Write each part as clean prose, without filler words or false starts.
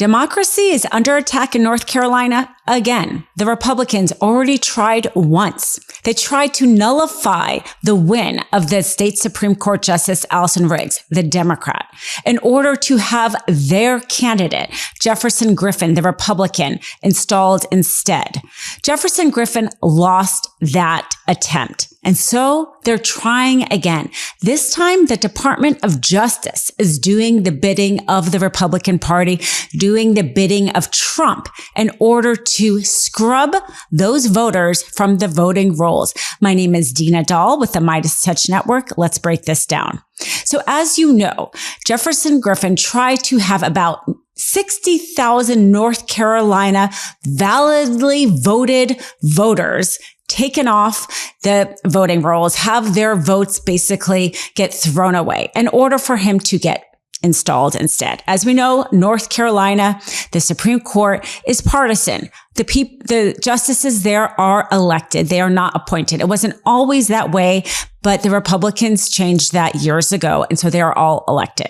Democracy is under attack in North Carolina again. The Republicans already tried once. They tried to nullify the win of the state Supreme Court Justice Allison Riggs, the Democrat, in order to have their candidate, Jefferson Griffin, the Republican, installed instead. Jefferson Griffin lost that attempt. And so they're trying again. This time, the Department of Justice is doing the bidding of the Republican Party, doing the bidding of Trump in order to scrub those voters from the voting rolls. My name is Dina Doll with the MeidasTouch Network. Let's break this down. So as you know, Jefferson Griffin tried to have about 60,000 North Carolina validly voted voters taken off the voting rolls, have their votes basically get thrown away in order for him to get installed instead. As we know, North Carolina, the Supreme Court is partisan. The justices there are elected. They are not appointed. It wasn't always that way, but the Republicans changed that years ago. And so they are all elected.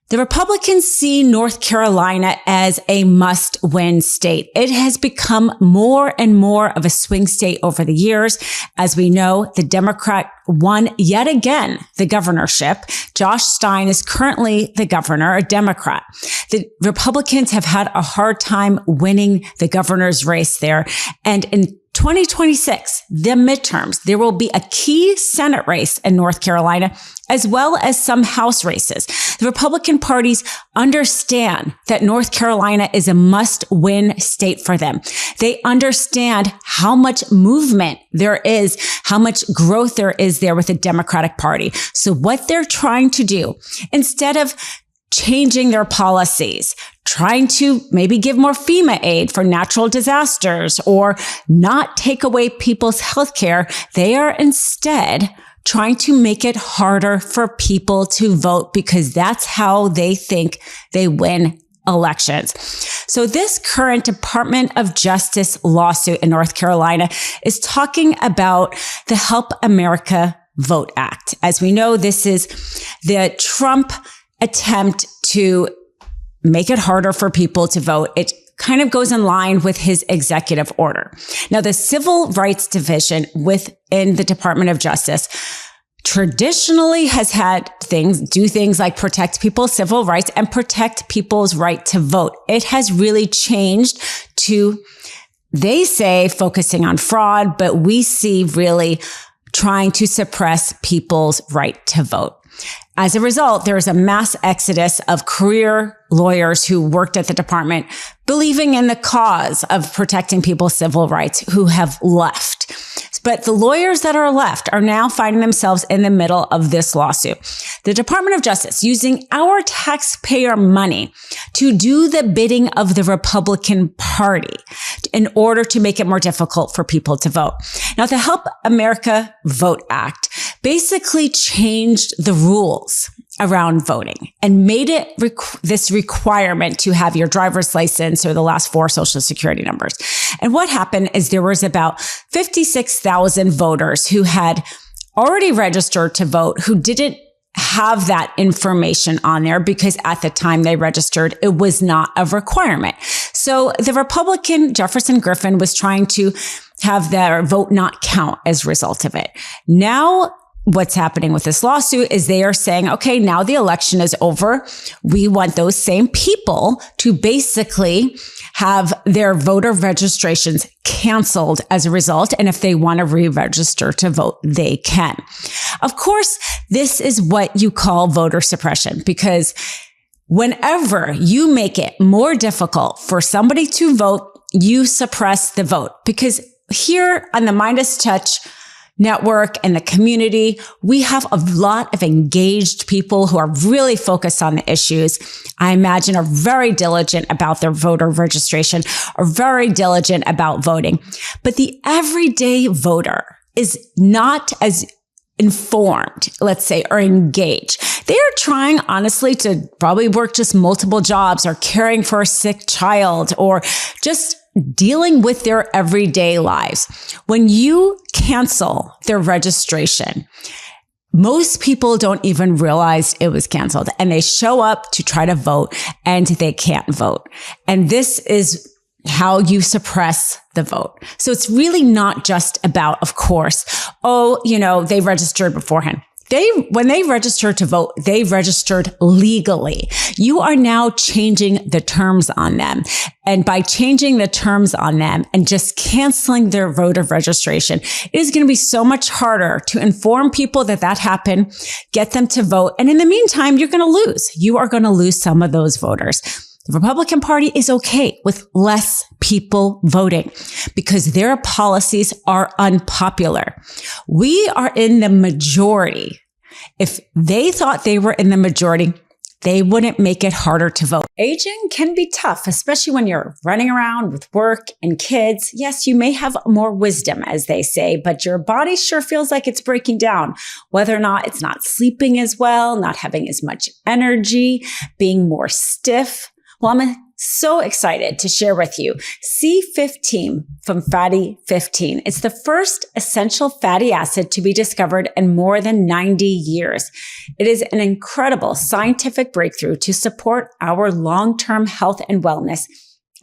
The Republicans see North Carolina as a must-win state. It has become more and more of a swing state over the years. As we know, the Democrat won yet again the governorship. Josh Stein is currently the governor, a Democrat. The Republicans have had a hard time winning the governor's race there. And in 2026, the midterms, there will be a key Senate race in North Carolina, as well as some House races. The Republican parties understand that North Carolina is a must-win state for them. They understand how much movement there is, how much growth there is there with the Democratic Party. So what they're trying to do, instead of changing their policies, trying to maybe give more FEMA aid for natural disasters or not take away people's health care, they are instead trying to make it harder for people to vote because that's how they think they win elections. So this current Department of Justice lawsuit in North Carolina is talking about the Help America Vote Act. As we know, this is the Trump attempt to make it harder for people to vote. It kind of goes in line with his executive order. Now, the Civil Rights Division within the Department of Justice traditionally has had do things like protect people's civil rights and protect people's right to vote. It has really changed to, they say, focusing on fraud, but we see really trying to suppress people's right to vote. As a result, there is a mass exodus of career lawyers who worked at the department, believing in the cause of protecting people's civil rights, who have left. But the lawyers that are left are now finding themselves in the middle of this lawsuit. The Department of Justice using our taxpayer money to do the bidding of the Republican Party in order to make it more difficult for people to vote. Now, the Help America Vote Act basically changed the rules around voting and made it this requirement to have your driver's license or the last 4 social security numbers. And what happened is there was about 56,000 voters who had already registered to vote who didn't have that information on there because at the time they registered, it was not a requirement. So the Republican Jefferson Griffin was trying to have their vote not count as a result of it. Now, what's happening with this lawsuit is they are saying, okay, now the election is over. We want those same people to basically have their voter registrations canceled as a result. And if they want to re-register to vote, they can. Of course, this is what you call voter suppression, because whenever you make it more difficult for somebody to vote, you suppress the vote. Because here on the MeidasTouch Network and the community, we have a lot of engaged people who are really focused on the issues. I imagine are very diligent about their voter registration, are very diligent about voting. But the everyday voter is not as informed, let's say, or engaged. They are trying, honestly, to probably work just multiple jobs or caring for a sick child or just dealing with their everyday lives. When you cancel their registration, most people don't even realize it was canceled, and they show up to try to vote and they can't vote. And this is how you suppress the vote. So it's really not just about, of course, they registered beforehand. When they registered to vote, they registered legally. You are now changing the terms on them. And by changing the terms on them and just canceling their voter registration, it is going to be so much harder to inform people that happened, get them to vote. And in the meantime, you're going to lose. You are going to lose some of those voters. The Republican Party is okay with less people voting because their policies are unpopular. We are in the majority. If they thought they were in the majority, they wouldn't make it harder to vote. Aging can be tough, especially when you're running around with work and kids. Yes, you may have more wisdom, as they say, but your body sure feels like it's breaking down. Whether or not it's not sleeping as well, not having as much energy, being more stiff. Well, I'm so excited to share with you C15 from Fatty 15. It's the first essential fatty acid to be discovered in more than 90 years. It is an incredible scientific breakthrough to support our long-term health and wellness.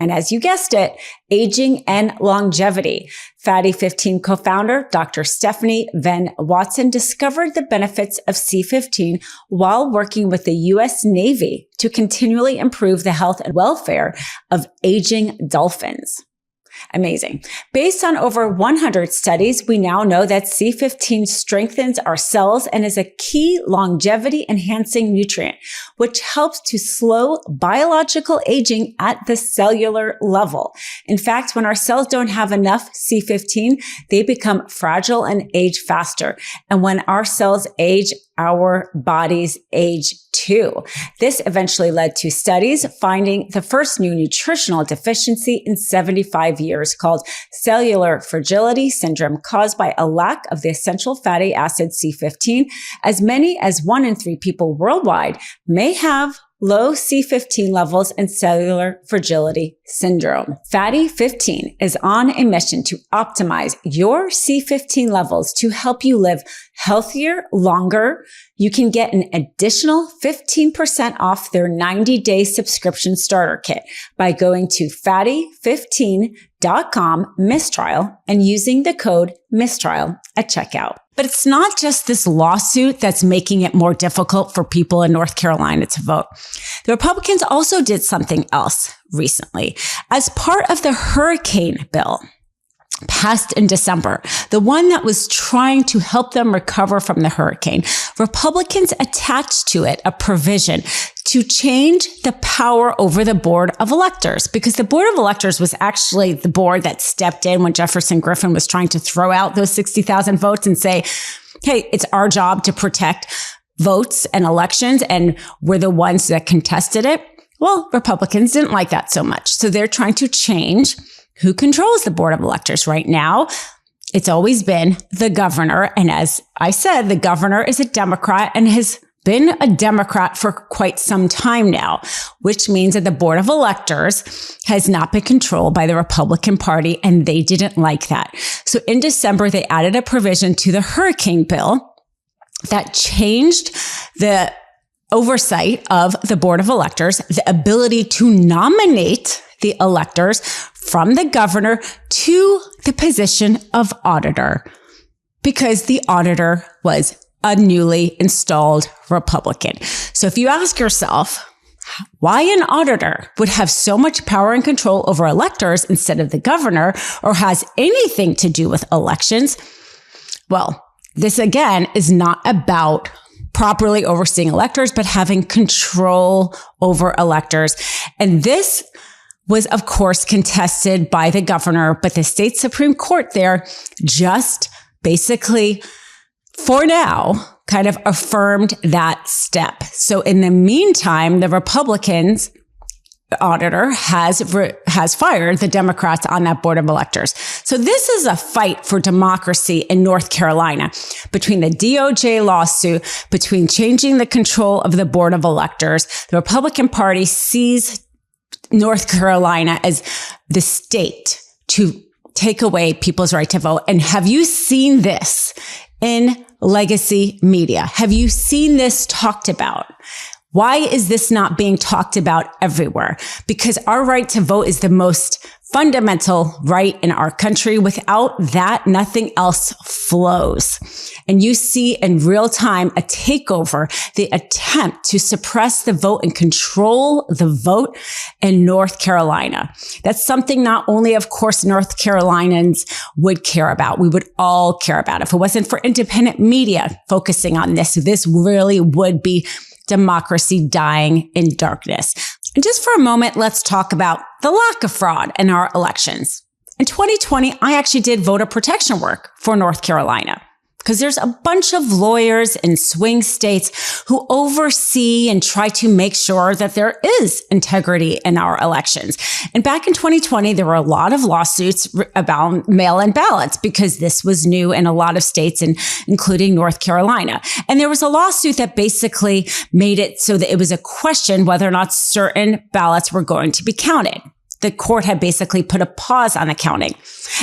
And as you guessed it, aging and longevity. Fatty 15 co-founder Dr. Stephanie Venn Watson discovered the benefits of C15 while working with the U.S. Navy to continually improve the health and welfare of aging dolphins. Amazing. Based on over 100 studies, we now know that C15 strengthens our cells and is a key longevity enhancing nutrient, which helps to slow biological aging at the cellular level. In fact, when our cells don't have enough C15, they become fragile and age faster. And when our cells age, our bodies age too. This eventually led to studies finding the first new nutritional deficiency in 75 years called cellular fragility syndrome, caused by a lack of the essential fatty acid C15. As many as 1 in 3 people worldwide may have low C15 levels and cellular fragility syndrome. Fatty 15 is on a mission to optimize your C15 levels to help you live healthier, longer. You can get an additional 15% off their 90-day subscription starter kit by going to fatty15.com mistrial and using the code mistrial at checkout. But it's not just this lawsuit that's making it more difficult for people in North Carolina to vote. The Republicans also did something else recently. As part of the hurricane bill passed in December, the one that was trying to help them recover from the hurricane, Republicans attached to it a provision to change the power over the Board of Electors, because the Board of Electors was actually the board that stepped in when Jefferson Griffin was trying to throw out those 60,000 votes and say, hey, it's our job to protect votes and elections, and we're the ones that contested it. Well, Republicans didn't like that so much. So they're trying to change who controls the Board of Electors right now. It's always been the governor. And as I said, the governor is a Democrat and has been a Democrat for quite some time now, which means that the Board of Electors has not been controlled by the Republican Party, and they didn't like that. So in December, they added a provision to the hurricane bill that changed the oversight of the Board of Electors, the ability to nominate the electors from the governor to the position of auditor, because the auditor was a newly installed Republican. So if you ask yourself why an auditor would have so much power and control over electors instead of the governor, or has anything to do with elections, well, this again is not about properly overseeing electors, but having control over electors. And this was, of course, contested by the governor, but the state Supreme Court there just basically, for now, kind of affirmed that step. So in the meantime, the Republicans auditor has fired the Democrats on that Board of Electors. So this is a fight for democracy in North Carolina between the DOJ lawsuit, between changing the control of the Board of Electors. The Republican Party sees North Carolina as the state to take away people's right to vote. And have you seen this in legacy media? Have you seen this talked about? Why is this not being talked about everywhere? Because our right to vote is the most fundamental right in our country. Without that, nothing else flows. And you see in real time a takeover, the attempt to suppress the vote and control the vote in North Carolina. That's something not only, of course, North Carolinians would care about. We would all care about. If it wasn't for independent media focusing on this really would be democracy dying in darkness. And just for a moment, let's talk about the lack of fraud in our elections. In 2020, I actually did voter protection work for North Carolina because there's a bunch of lawyers in swing states who oversee and try to make sure that there is integrity in our elections. And back in 2020, there were a lot of lawsuits about mail-in ballots because this was new in a lot of states, including North Carolina. And there was a lawsuit that basically made it so that it was a question whether or not certain ballots were going to be counted. The court had basically put a pause on the counting.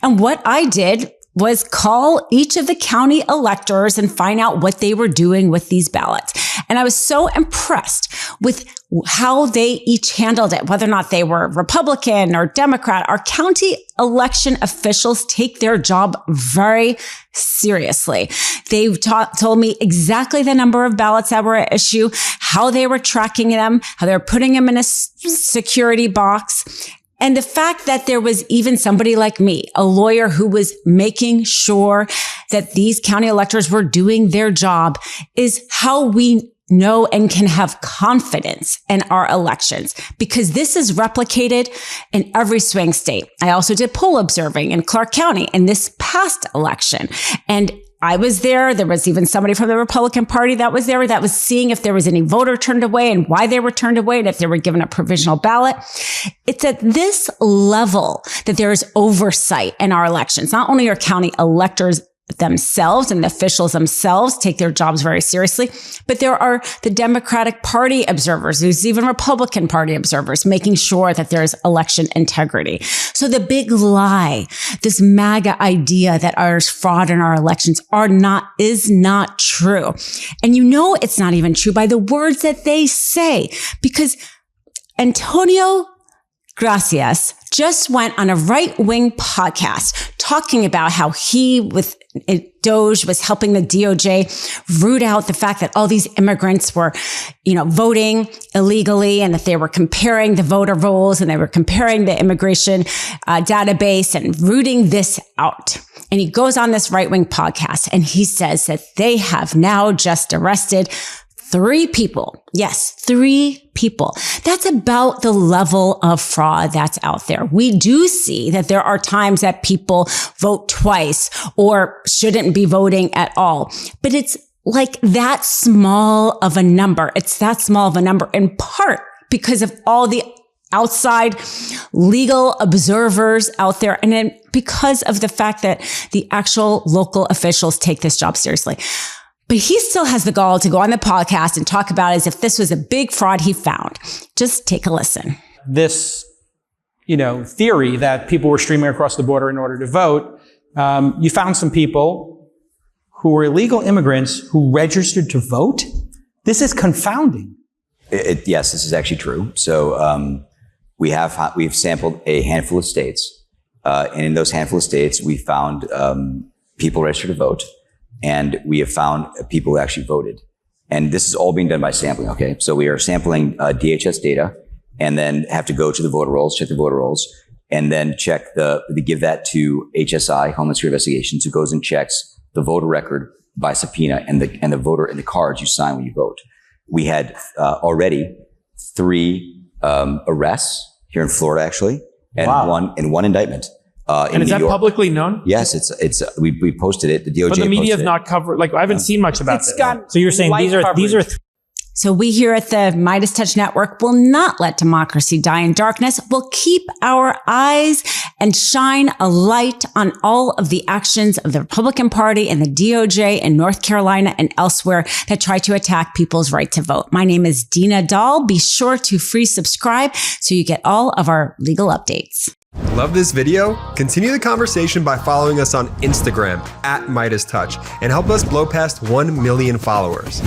And what I did was call each of the county electors and find out what they were doing with these ballots. And I was so impressed with how they each handled it, whether or not they were Republican or Democrat. Our county election officials take their job very seriously. They told me exactly the number of ballots that were at issue, how they were tracking them, how they were putting them in a security box. And the fact that there was even somebody like me, a lawyer who was making sure that these county electors were doing their job is how we know and can have confidence in our elections, because this is replicated in every swing state. I also did poll observing in Clark County in this past election. And I was there. There was even somebody from the Republican Party that was there that was seeing if there was any voter turned away and why they were turned away and if they were given a provisional ballot. It's at this level that there is oversight in our elections. Not only are county electors themselves and the officials themselves take their jobs very seriously, but there are the Democratic Party observers, there's even Republican Party observers making sure that there's election integrity. So the big lie, this MAGA idea that there's fraud in our elections is not true. And you know it's not even true by the words that they say, because Antonio Gracias just went on a right-wing podcast talking about how he, with DOJ, was helping the DOJ root out the fact that all these immigrants were, voting illegally, and that they were comparing the voter rolls and they were comparing the immigration database and rooting this out. And he goes on this right-wing podcast and he says that they have now just arrested 3 people. Yes, 3 people. That's about the level of fraud that's out there. We do see that there are times that people vote twice or shouldn't be voting at all. But it's like that small of a number. It's that small of a number in part because of all the outside legal observers out there. And then because of the fact that the actual local officials take this job seriously. But he still has the gall to go on the podcast and talk about it as if this was a big fraud he found. Just take a listen. This, theory that people were streaming across the border in order to vote, you found some people who were illegal immigrants who registered to vote. This is confounding. Yes, this is actually true. So we've sampled a handful of states, and in those handful of states, we found people registered to vote. And we have found people who actually voted. And this is all being done by sampling, okay? So we are sampling DHS data and then have to go to the voter rolls, check the voter rolls, and then check give that to HSI, Homeland Security Investigations, who goes and checks the voter record by subpoena and the voter and the cards you sign when you vote. We had already 3 arrests here in Florida, actually, and wow. one indictment. And is that publicly known? Yes, we posted it. The DOJ. But the media have not covered. I haven't seen much about it. So you're saying these are. So we here at the MeidasTouch Network will not let democracy die in darkness. We'll keep our eyes and shine a light on all of the actions of the Republican Party and the DOJ in North Carolina and elsewhere that try to attack people's right to vote. My name is Dina Doll. Be sure to free subscribe so you get all of our legal updates. Love this video? Continue the conversation by following us on Instagram @MeidasTouch and help us blow past 1 million followers.